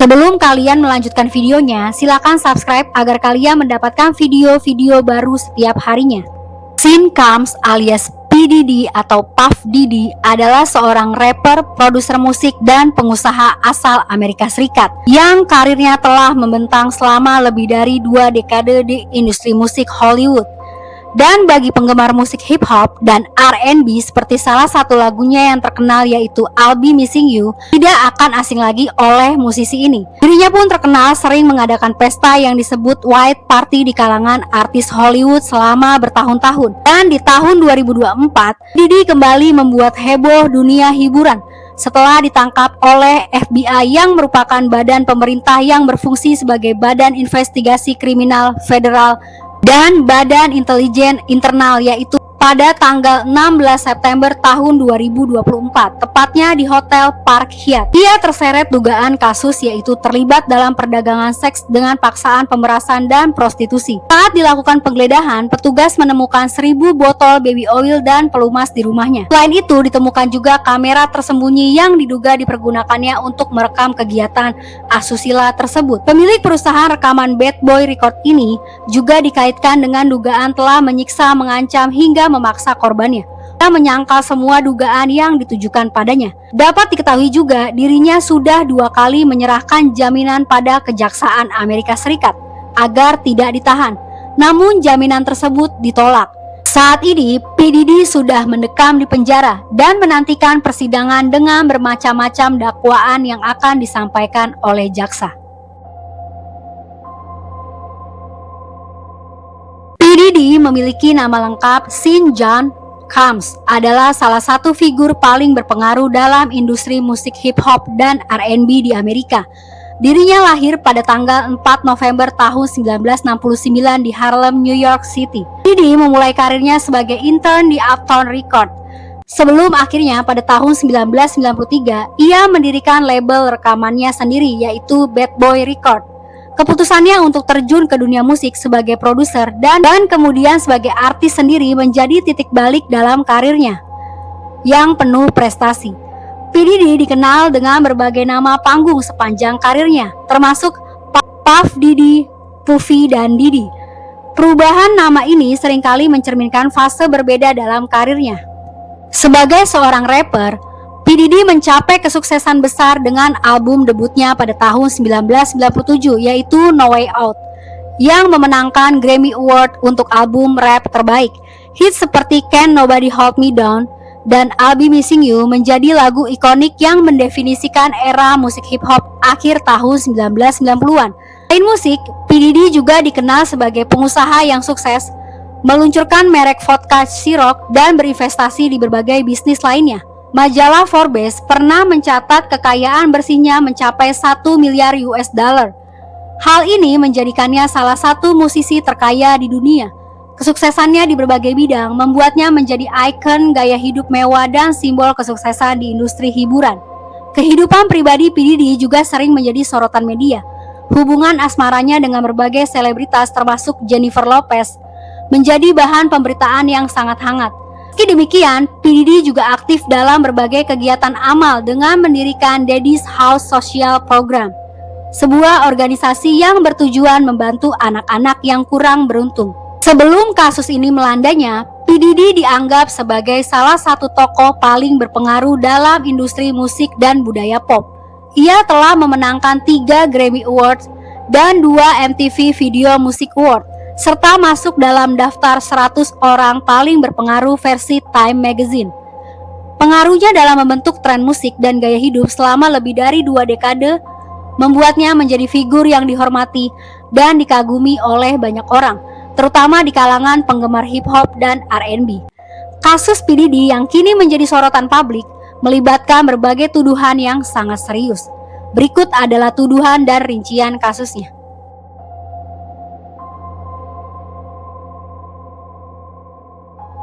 Sebelum kalian melanjutkan videonya, silakan subscribe agar kalian mendapatkan video-video baru setiap harinya. Sean Combs alias P. Diddy atau Puff Diddy adalah seorang rapper, produser musik, dan pengusaha asal Amerika Serikat yang karirnya telah membentang selama lebih dari 2 dekade di industri musik Hollywood. Dan bagi penggemar musik hip hop dan R&B seperti salah satu lagunya yang terkenal yaitu I'll Be Missing You, tidak akan asing lagi oleh musisi ini. Dirinya pun terkenal sering mengadakan pesta yang disebut White Party di kalangan artis Hollywood selama bertahun-tahun. Dan di tahun 2024, Diddy kembali membuat heboh dunia hiburan setelah ditangkap oleh FBI yang merupakan badan pemerintah yang berfungsi sebagai badan investigasi kriminal federal dan Badan Intelijen Internal, yaitu pada tanggal 16 September tahun 2024, tepatnya di Hotel Park Hyatt. Dia terseret dugaan kasus yaitu terlibat dalam perdagangan seks dengan paksaan, pemerasan, dan prostitusi. Saat dilakukan penggeledahan, petugas menemukan 1000 botol baby oil dan pelumas di rumahnya. Selain itu, ditemukan juga kamera tersembunyi yang diduga dipergunakannya untuk merekam kegiatan asusila tersebut. Pemilik perusahaan rekaman Bad Boy Record ini juga dikaitkan dengan dugaan telah menyiksa, mengancam, hingga memaksa korbannya. Dia menyangkal semua dugaan yang ditujukan padanya. Dapat diketahui juga dirinya sudah 2 kali menyerahkan jaminan pada Kejaksaan Amerika Serikat agar tidak ditahan. Namun jaminan tersebut ditolak. Saat ini P. Diddy sudah mendekam di penjara dan menantikan persidangan dengan bermacam-macam dakwaan yang akan disampaikan oleh jaksa. Diddy memiliki nama lengkap Sean John Combs, adalah salah satu figur paling berpengaruh dalam industri musik hip hop dan R&B di Amerika. Dirinya lahir pada tanggal 4 November tahun 1969 di Harlem, New York City. Diddy memulai karirnya sebagai intern di Uptown Record. Sebelum akhirnya pada tahun 1993 ia mendirikan label rekamannya sendiri yaitu Bad Boy Record. Keputusannya untuk terjun ke dunia musik sebagai produser dan kemudian sebagai artis sendiri menjadi titik balik dalam karirnya yang penuh prestasi. P. Diddy dikenal dengan berbagai nama panggung sepanjang karirnya, termasuk Puff Diddy, Puffy, dan Diddy. Perubahan nama ini seringkali mencerminkan fase berbeda dalam karirnya. Sebagai seorang rapper, P. Diddy mencapai kesuksesan besar dengan album debutnya pada tahun 1997 yaitu No Way Out yang memenangkan Grammy Award untuk album rap terbaik. Hits seperti Can't Nobody Hold Me Down dan I'll Be Missing You menjadi lagu ikonik yang mendefinisikan era musik hip hop akhir tahun 1990-an. Selain musik, P. Diddy juga dikenal sebagai pengusaha yang sukses, meluncurkan merek vodka Ciroc dan berinvestasi di berbagai bisnis lainnya. Majalah Forbes pernah mencatat kekayaan bersihnya mencapai 1 miliar US dollar. Hal ini menjadikannya salah satu musisi terkaya di dunia. Kesuksesannya di berbagai bidang membuatnya menjadi ikon gaya hidup mewah dan simbol kesuksesan di industri hiburan. Kehidupan pribadi P. Diddy juga sering menjadi sorotan media. Hubungan asmaranya dengan berbagai selebritas termasuk Jennifer Lopez menjadi bahan pemberitaan yang sangat hangat. Meski demikian, P. Diddy juga aktif dalam berbagai kegiatan amal dengan mendirikan Daddy's House Social Program, sebuah organisasi yang bertujuan membantu anak-anak yang kurang beruntung. Sebelum kasus ini melandanya, P. Diddy dianggap sebagai salah satu tokoh paling berpengaruh dalam industri musik dan budaya pop. Ia telah memenangkan 3 Grammy Awards dan 2 MTV Video Music Award, serta masuk dalam daftar 100 orang paling berpengaruh versi Time Magazine. Pengaruhnya dalam membentuk tren musik dan gaya hidup selama lebih dari 2 dekade membuatnya menjadi figur yang dihormati dan dikagumi oleh banyak orang, terutama di kalangan penggemar hip hop dan R&B. Kasus P. Diddy yang kini menjadi sorotan publik melibatkan berbagai tuduhan yang sangat serius. Berikut adalah tuduhan dan rincian kasusnya.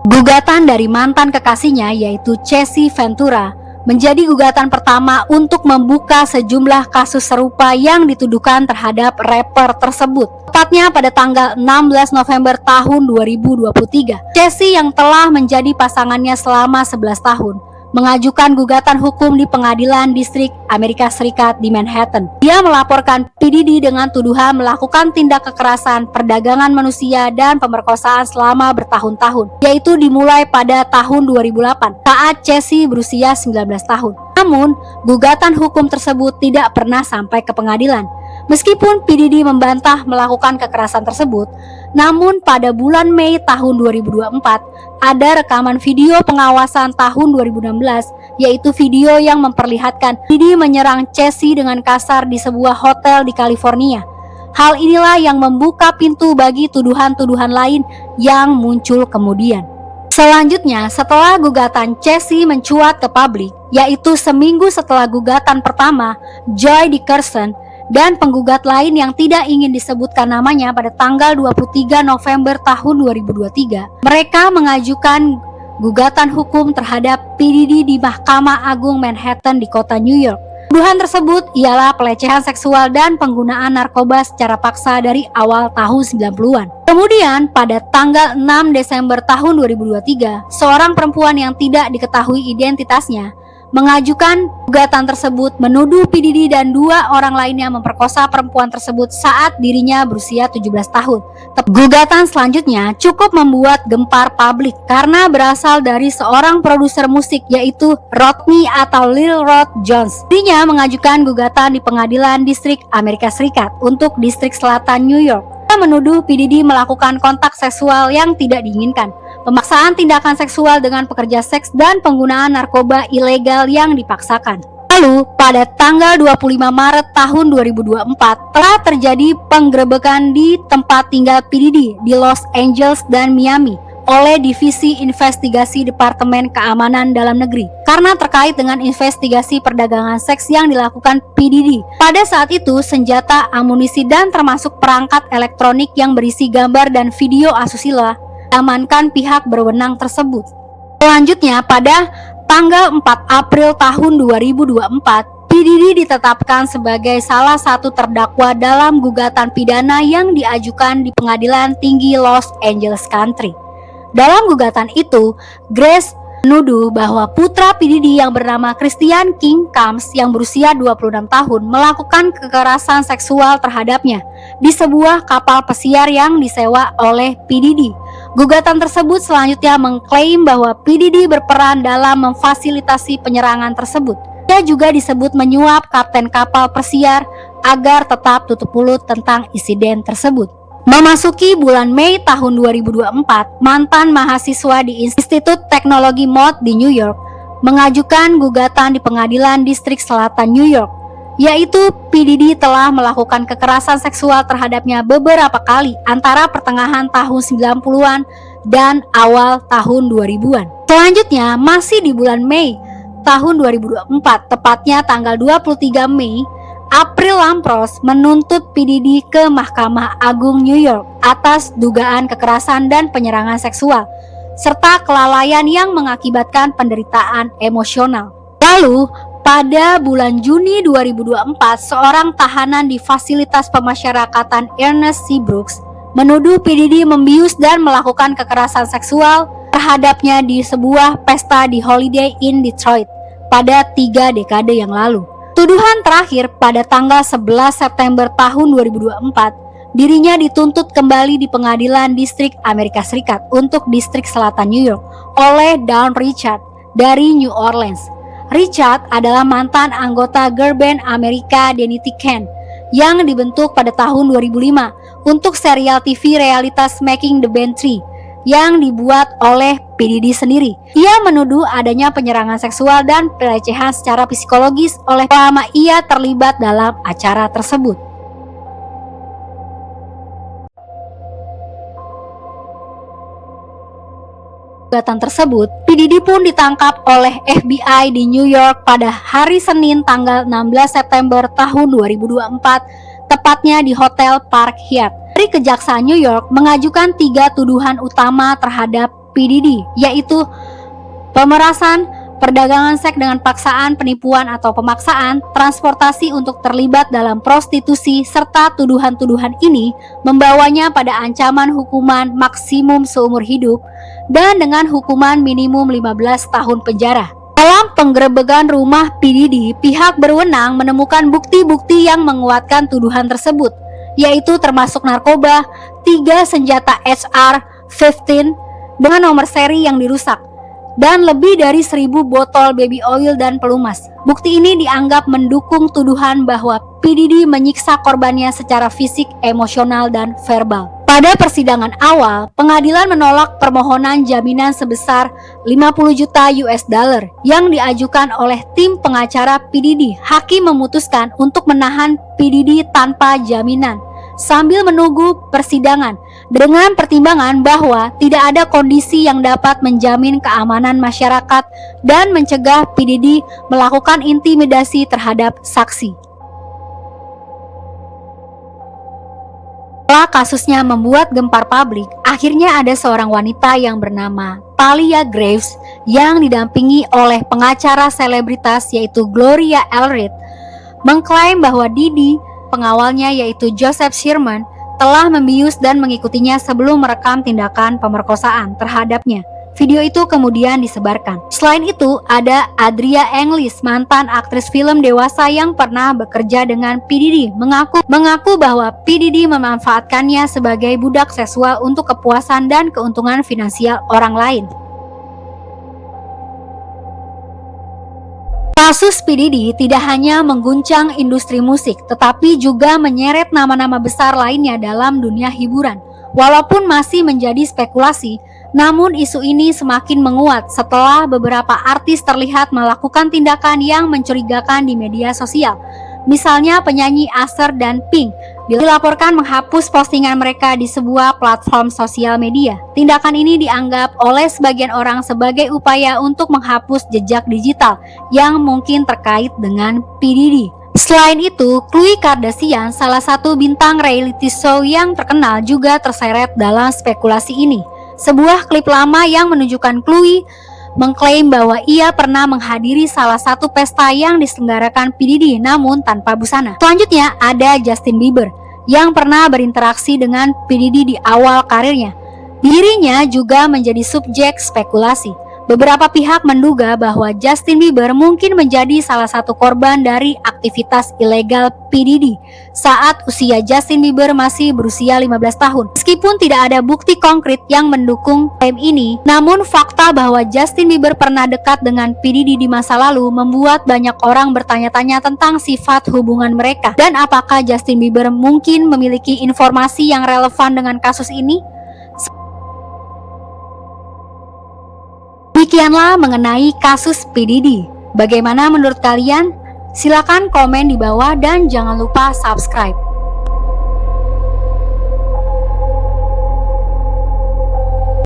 Gugatan dari mantan kekasihnya yaitu Jesse Ventura menjadi gugatan pertama untuk membuka sejumlah kasus serupa yang dituduhkan terhadap rapper tersebut. Tepatnya pada tanggal 16 November tahun 2023, Jesse yang telah menjadi pasangannya selama 11 tahun mengajukan gugatan hukum di Pengadilan Distrik Amerika Serikat di Manhattan. Dia melaporkan P. Diddy dengan tuduhan melakukan tindak kekerasan, perdagangan manusia, dan pemerkosaan selama bertahun-tahun, yaitu dimulai pada tahun 2008 saat Casey berusia 19 tahun. Namun, gugatan hukum tersebut tidak pernah sampai ke pengadilan. Meskipun P. Diddy membantah melakukan kekerasan tersebut, namun pada bulan Mei tahun 2024 ada rekaman video pengawasan tahun 2016, yaitu video yang memperlihatkan Diddy menyerang Casey dengan kasar di sebuah hotel di California. Hal inilah yang membuka pintu bagi tuduhan-tuduhan lain yang muncul kemudian. Selanjutnya, setelah gugatan Casey mencuat ke publik, yaitu seminggu setelah gugatan pertama, Joy Dickerson dan penggugat lain yang tidak ingin disebutkan namanya pada tanggal 23 November tahun 2023, mereka mengajukan gugatan hukum terhadap P. Diddy di Mahkamah Agung Manhattan di kota New York. Tuduhan tersebut ialah pelecehan seksual dan penggunaan narkoba secara paksa dari awal tahun 90-an. Kemudian pada tanggal 6 Desember tahun 2023, seorang perempuan yang tidak diketahui identitasnya mengajukan gugatan tersebut menuduh P. Diddy dan 2 orang lainnya memperkosa perempuan tersebut saat dirinya berusia 17 tahun. Gugatan selanjutnya cukup membuat gempar publik karena berasal dari seorang produser musik, yaitu Rodney atau Lil Rod Jones. Dirinya mengajukan gugatan di Pengadilan Distrik Amerika Serikat untuk Distrik Selatan New York. Dia menuduh P. Diddy melakukan kontak seksual yang tidak diinginkan, pemaksaan tindakan seksual dengan pekerja seks, dan penggunaan narkoba ilegal yang dipaksakan. Lalu, pada tanggal 25 Maret tahun 2024, telah terjadi penggerebekan di tempat tinggal P. Diddy di Los Angeles dan Miami oleh Divisi Investigasi Departemen Keamanan Dalam Negeri karena terkait dengan investigasi perdagangan seks yang dilakukan P. Diddy. Pada saat itu, senjata, amunisi, dan termasuk perangkat elektronik yang berisi gambar dan video asusila diamankan pihak berwenang tersebut. Selanjutnya, pada tanggal 4 April tahun 2024, P. Diddy ditetapkan sebagai salah satu terdakwa dalam gugatan pidana yang diajukan di Pengadilan Tinggi Los Angeles County. Dalam gugatan itu, Grace menuduh bahwa putra P. Diddy yang bernama Christian King Combs yang berusia 26 tahun melakukan kekerasan seksual terhadapnya di sebuah kapal pesiar yang disewa oleh P. Diddy. Gugatan tersebut selanjutnya mengklaim bahwa P. Diddy berperan dalam memfasilitasi penyerangan tersebut. Dia juga disebut menyuap kapten kapal pesiar agar tetap tutup mulut tentang insiden tersebut. Memasuki bulan Mei tahun 2024, mantan mahasiswa di Institut Teknologi Mott di New York mengajukan gugatan di Pengadilan Distrik Selatan New York, yaitu P. Diddy telah melakukan kekerasan seksual terhadapnya beberapa kali antara pertengahan tahun 90-an dan awal tahun 2000-an. Selanjutnya, masih di bulan Mei tahun 2024, tepatnya tanggal 23 Mei, April Lampros menuntut P. Diddy ke Mahkamah Agung New York atas dugaan kekerasan dan penyerangan seksual, serta kelalaian yang mengakibatkan penderitaan emosional. Lalu, pada bulan Juni 2024, seorang tahanan di Fasilitas Pemasyarakatan Ernest C. Brooks menuduh P. Diddy membius dan melakukan kekerasan seksual terhadapnya di sebuah pesta di Holiday Inn Detroit pada 3 dekade yang lalu. Tuduhan terakhir pada tanggal 11 September tahun 2024, dirinya dituntut kembali di Pengadilan Distrik Amerika Serikat untuk Distrik Selatan New York oleh Dawn Richard dari New Orleans. Richard adalah mantan anggota girl band Amerika Danity Kane yang dibentuk pada tahun 2005 untuk serial TV realitas Making the Band 3 yang dibuat oleh P. Diddy sendiri. Ia menuduh adanya penyerangan seksual dan pelecehan secara psikologis oleh selama ia terlibat dalam acara tersebut. Gugatan tersebut, P. Diddy pun ditangkap oleh FBI di New York pada hari Senin tanggal 16 September tahun 2024, tepatnya di Hotel Park Hyatt. Dari Kejaksaan New York mengajukan 3 tuduhan utama terhadap P. Diddy, yaitu pemerasan, perdagangan seks dengan paksaan, penipuan atau pemaksaan, transportasi untuk terlibat dalam prostitusi, serta tuduhan-tuduhan ini membawanya pada ancaman hukuman maksimum seumur hidup dan dengan hukuman minimum 15 tahun penjara. Dalam penggerebekan rumah P. Diddy, pihak berwenang menemukan bukti-bukti yang menguatkan tuduhan tersebut, yaitu termasuk narkoba, 3 senjata HR-15 dengan nomor seri yang dirusak, dan lebih dari 1.000 botol baby oil dan pelumas. Bukti ini dianggap mendukung tuduhan bahwa P. Diddy menyiksa korbannya secara fisik, emosional, dan verbal. Pada persidangan awal, pengadilan menolak permohonan jaminan sebesar 50 juta US dollar yang diajukan oleh tim pengacara P. Diddy. Hakim memutuskan untuk menahan P. Diddy tanpa jaminan sambil menunggu persidangan dengan pertimbangan bahwa tidak ada kondisi yang dapat menjamin keamanan masyarakat dan mencegah P. Diddy melakukan intimidasi terhadap saksi. Setelah kasusnya membuat gempar publik, akhirnya ada seorang wanita yang bernama Talia Graves yang didampingi oleh pengacara selebritas yaitu Gloria Allred mengklaim bahwa Diddy, pengawalnya yaitu Joseph Sherman, telah membius dan mengikutinya sebelum merekam tindakan pemerkosaan terhadapnya. Video itu kemudian disebarkan. Selain itu, ada Adria Englis, mantan aktris film dewasa yang pernah bekerja dengan P. Diddy, mengaku bahwa P. Diddy memanfaatkannya sebagai budak seksual untuk kepuasan dan keuntungan finansial orang lain. Kasus P. Diddy tidak hanya mengguncang industri musik, tetapi juga menyeret nama-nama besar lainnya dalam dunia hiburan. Walaupun masih menjadi spekulasi, namun isu ini semakin menguat setelah beberapa artis terlihat melakukan tindakan yang mencurigakan di media sosial. Misalnya penyanyi Usher dan Pink dilaporkan menghapus postingan mereka di sebuah platform sosial media. Tindakan ini dianggap oleh sebagian orang sebagai upaya untuk menghapus jejak digital yang mungkin terkait dengan P. Diddy. Selain itu, Khloe Kardashian, salah satu bintang reality show yang terkenal, juga terseret dalam spekulasi ini. Sebuah klip lama yang menunjukkan Khloe mengklaim bahwa ia pernah menghadiri salah satu pesta yang diselenggarakan P. Diddy namun tanpa busana. Selanjutnya ada Justin Bieber yang pernah berinteraksi dengan P. Diddy di awal karirnya. Dirinya juga menjadi subjek spekulasi. Beberapa pihak menduga bahwa Justin Bieber mungkin menjadi salah satu korban dari aktivitas ilegal P. Diddy saat usia Justin Bieber masih berusia 15 tahun. Meskipun tidak ada bukti konkret yang mendukung klaim ini, namun fakta bahwa Justin Bieber pernah dekat dengan P. Diddy di masa lalu membuat banyak orang bertanya-tanya tentang sifat hubungan mereka dan apakah Justin Bieber mungkin memiliki informasi yang relevan dengan kasus ini. Demikianlah mengenai kasus P. Diddy. Bagaimana menurut kalian? Silakan komen di bawah dan jangan lupa subscribe.